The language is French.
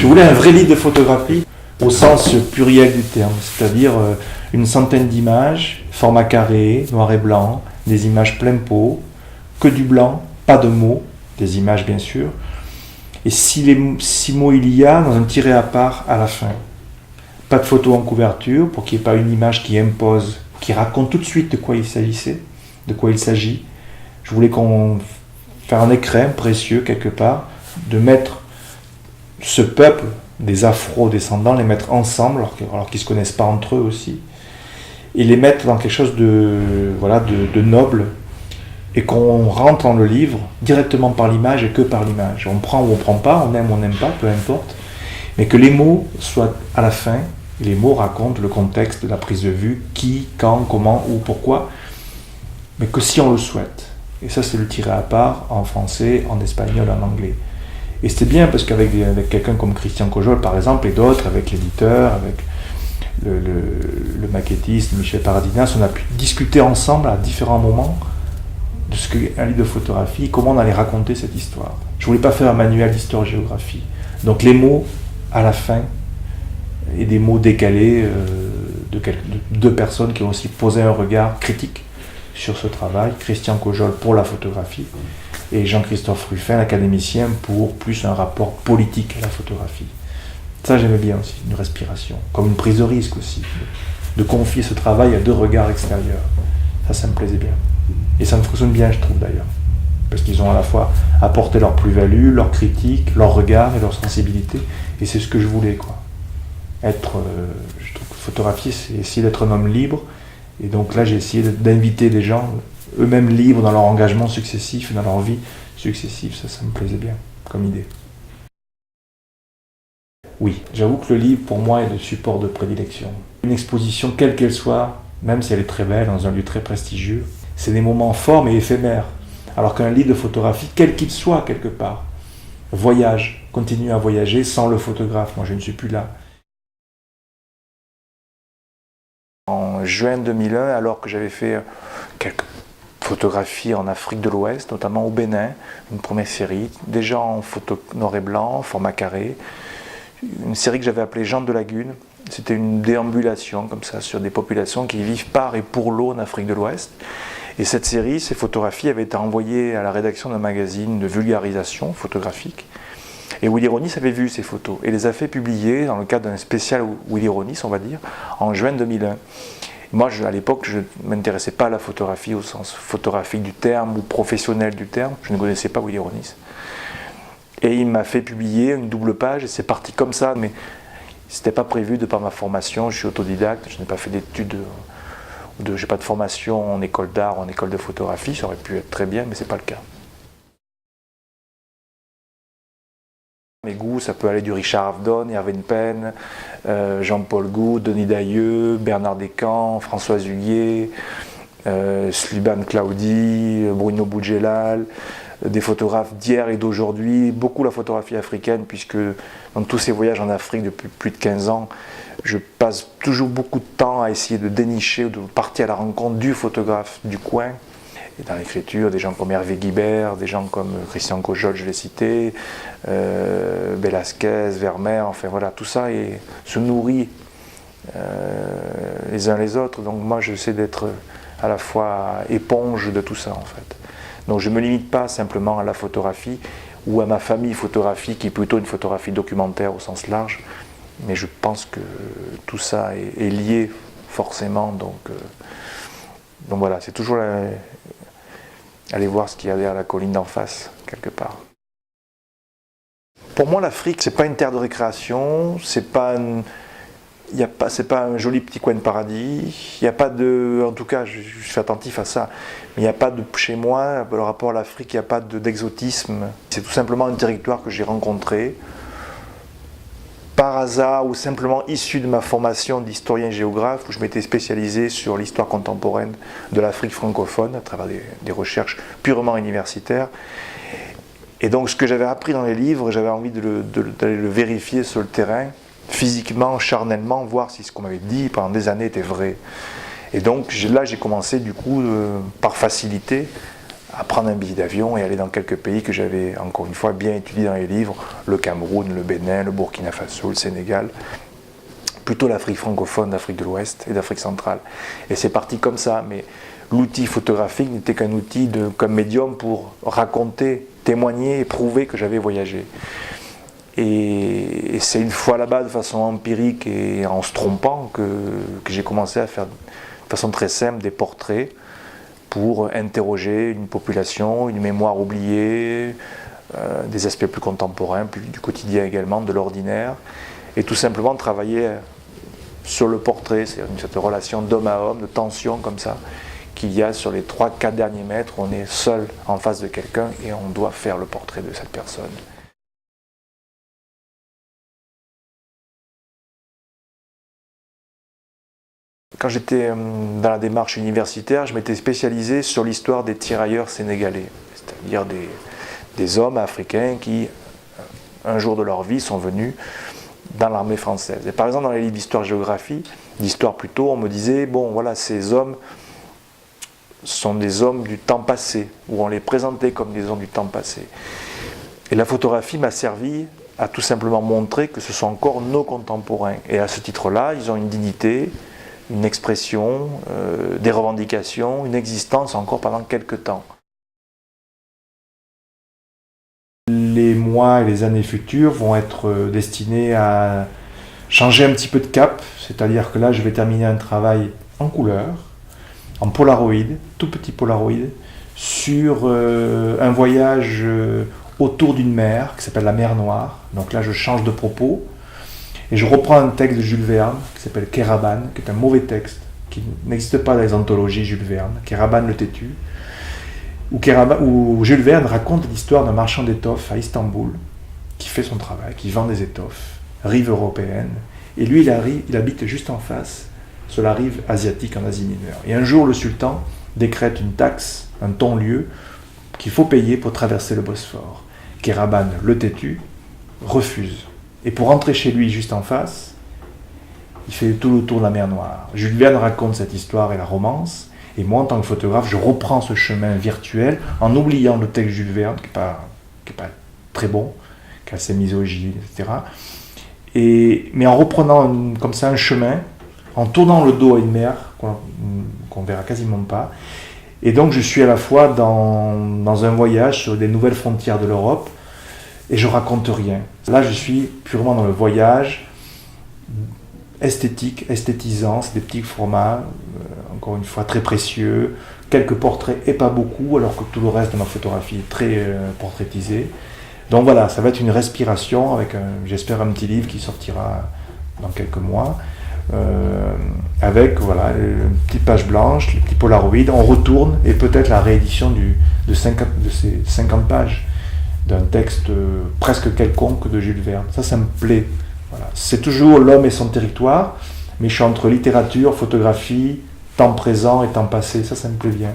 Je voulais un vrai livre de photographie au sens pluriel du terme, c'est-à-dire une centaine d'images, format carré, noir et blanc, des images plein pot, que du blanc, pas de mots, des images bien sûr, et si mots il y a dans un tiret à part à la fin. Pas de photo en couverture pour qu'il n'y ait pas une image qui impose, qui raconte tout de suite de quoi il s'agissait, de quoi il s'agit. Je voulais qu'on fasse un écrin précieux quelque part, de mettre ce peuple des afro-descendants, les mettre ensemble, alors qu'ils ne se connaissent pas entre eux aussi, et les mettre dans quelque chose de noble, et qu'on rentre dans le livre directement par l'image et que par l'image. On prend ou on ne prend pas, on aime ou on n'aime pas, peu importe, mais que les mots soient à la fin, et les mots racontent le contexte de la prise de vue, qui, quand, comment, où, pourquoi, mais que si on le souhaite. Et ça, c'est le tiré à part en français, en espagnol, en anglais. Et c'était bien parce qu'avec quelqu'un comme Christian Cojol, par exemple, et d'autres, avec l'éditeur, avec le maquettiste Michel Paradinas, on a pu discuter ensemble à différents moments de ce qu'est un livre de photographie, comment on allait raconter cette histoire. Je ne voulais pas faire un manuel d'histoire-géographie. Donc les mots, à la fin, et des mots décalés de deux personnes qui ont aussi posé un regard critique sur ce travail. Christian Cojol pour la photographie et Jean-Christophe Ruffin, l'académicien, pour plus un rapport politique à la photographie. Ça, j'aimais bien aussi, une respiration, comme une prise de risque aussi, de confier ce travail à deux regards extérieurs. Ça me plaisait bien. Et ça me fonctionne bien, je trouve d'ailleurs. Parce qu'ils ont à la fois apporté leur plus-value, leur critique, leur regard et leur sensibilité. Et c'est ce que je voulais, quoi. Je trouve que photographier, c'est essayer d'être un homme libre. Et donc là, j'ai essayé d'inviter des gens, eux-mêmes libres dans leur engagement successif, dans leur vie successive. Ça me plaisait bien comme idée. Oui, j'avoue que le livre, pour moi, est le support de prédilection. Une exposition, quelle qu'elle soit, même si elle est très belle, dans un lieu très prestigieux, c'est des moments forts mais éphémères. Alors qu'un livre de photographie, quel qu'il soit quelque part, voyage, continue à voyager sans le photographe. Moi, je ne suis plus là. En juin 2001, alors que j'avais fait quelques photographies en Afrique de l'Ouest, notamment au Bénin, une première série, déjà en photo noir et blanc, format carré, une série que j'avais appelée Jean de Lagune. C'était une déambulation comme ça sur des populations qui vivent par et pour l'eau en Afrique de l'Ouest. Et cette série, ces photographies avaient été envoyées à la rédaction d'un magazine de vulgarisation photographique. Et Willy Ronis avait vu ces photos et les a fait publier dans le cadre d'un spécial Willy Ronis, on va dire, en juin 2001. Moi, à l'époque, je ne m'intéressais pas à la photographie au sens photographique du terme ou professionnel du terme. Je ne connaissais pas Willy Ronis. Et il m'a fait publier une double page et c'est parti comme ça. Mais ce n'était pas prévu de par ma formation. Je suis autodidacte, je n'ai pas fait d'études, je n'ai pas de formation en école d'art ou en école de photographie. Ça aurait pu être très bien, mais ce n'est pas le cas. Mes goûts, ça peut aller du Richard Avedon, Irving Penn, Jean-Paul Goude, Denis Dailleux, Bernard Descamps, Françoise Huguet, Sluban Claudi, Bruno Boudjelal, des photographes d'hier et d'aujourd'hui, beaucoup la photographie africaine, puisque dans tous ces voyages en Afrique depuis plus de 15 ans, je passe toujours beaucoup de temps à essayer de dénicher, de partir à la rencontre du photographe du coin. Et dans l'écriture, des gens comme Hervé Guibert, des gens comme Christian Cojol, je l'ai cité, Velasquez, Vermeer, enfin voilà, tout ça se nourrit les uns les autres. Donc moi, j'essaie d'être à la fois éponge de tout ça, en fait. Donc je ne me limite pas simplement à la photographie ou à ma famille photographique, qui est plutôt une photographie documentaire au sens large, mais je pense que tout ça est lié forcément. Donc voilà, c'est toujours aller voir ce qu'il y a derrière la colline d'en face, quelque part. Pour moi, l'Afrique, c'est pas une terre de récréation, c'est pas un joli petit coin de paradis. Il n'y a pas de, en tout cas, je suis attentif à ça, mais il n'y a pas de, chez moi, le rapport à l'Afrique, il n'y a pas d'exotisme. C'est tout simplement un territoire que j'ai rencontré par hasard ou simplement issu de ma formation d'historien géographe, où je m'étais spécialisé sur l'histoire contemporaine de l'Afrique francophone à travers des recherches purement universitaires. Et donc ce que j'avais appris dans les livres, j'avais envie d'aller le vérifier sur le terrain, physiquement, charnellement, voir si ce qu'on m'avait dit pendant des années était vrai. Et donc là, j'ai commencé du coup, par facilité, à prendre un billet d'avion et aller dans quelques pays que j'avais, encore une fois, bien étudiés dans les livres, le Cameroun, le Bénin, le Burkina Faso, le Sénégal, plutôt l'Afrique francophone, d'Afrique de l'Ouest et d'Afrique centrale. Et c'est parti comme ça, mais l'outil photographique n'était qu'un outil comme médium pour raconter, témoigner et prouver que j'avais voyagé. Et c'est une fois là-bas, de façon empirique et en se trompant, que j'ai commencé à faire de façon très simple des portraits pour interroger une population, une mémoire oubliée, des aspects plus contemporains, plus du quotidien également, de l'ordinaire, et tout simplement travailler sur le portrait, c'est cette relation d'homme à homme, de tension comme ça, qu'il y a sur les 3-4 derniers mètres, où on est seul en face de quelqu'un et on doit faire le portrait de cette personne. Quand j'étais dans la démarche universitaire, je m'étais spécialisé sur l'histoire des tirailleurs sénégalais, c'est-à-dire des hommes africains qui, un jour de leur vie, sont venus dans l'armée française. Et par exemple, dans les livres d'histoire-géographie, d'histoire plutôt, on me disait, bon voilà, ces hommes sont des hommes du temps passé, ou on les présentait comme des hommes du temps passé. Et la photographie m'a servi à tout simplement montrer que ce sont encore nos contemporains. Et à ce titre-là, ils ont une dignité, une expression, des revendications, une existence encore pendant quelques temps. Les mois et les années futures vont être destinés à changer un petit peu de cap, c'est-à-dire que là je vais terminer un travail en couleur, en polaroid, tout petit polaroid, sur un voyage autour d'une mer qui s'appelle la mer Noire. Donc là je change de propos. Et je reprends un texte de Jules Verne qui s'appelle Kéraban, qui est un mauvais texte, qui n'existe pas dans les anthologies Jules Verne, Kéraban le Têtu, où Jules Verne raconte l'histoire d'un marchand d'étoffes à Istanbul, qui fait son travail, qui vend des étoffes, rive européenne, et lui il habite juste en face, sur la rive asiatique en Asie mineure. Et un jour le sultan décrète une taxe, un ton-lieu, qu'il faut payer pour traverser le Bosphore. Kéraban le Têtu refuse. Et pour rentrer chez lui juste en face, il fait tout le tour de la mer Noire. Jules Verne raconte cette histoire et la romance, et moi en tant que photographe, je reprends ce chemin virtuel en oubliant le texte Jules Verne, qui n'est pas très bon, qui est assez misogyne, etc. Mais en reprenant comme ça un chemin, en tournant le dos à une mer qu'on verra quasiment pas. Et donc je suis à la fois dans un voyage sur des nouvelles frontières de l'Europe, et je raconte rien. Là, je suis purement dans le voyage esthétique, esthétisant, c'est des petits formats, encore une fois très précieux, quelques portraits et pas beaucoup, alors que tout le reste de ma photographie est très portraitisé. Donc voilà, ça va être une respiration avec, j'espère, un petit livre qui sortira dans quelques mois, avec voilà, une petite page blanche, les petits polaroids, on retourne, et peut-être la réédition de ces 50 pages. D'un texte presque quelconque de Jules Verne. Ça me plaît. Voilà. C'est toujours l'homme et son territoire, mais je suis entre littérature, photographie, temps présent et temps passé. Ça me plaît bien.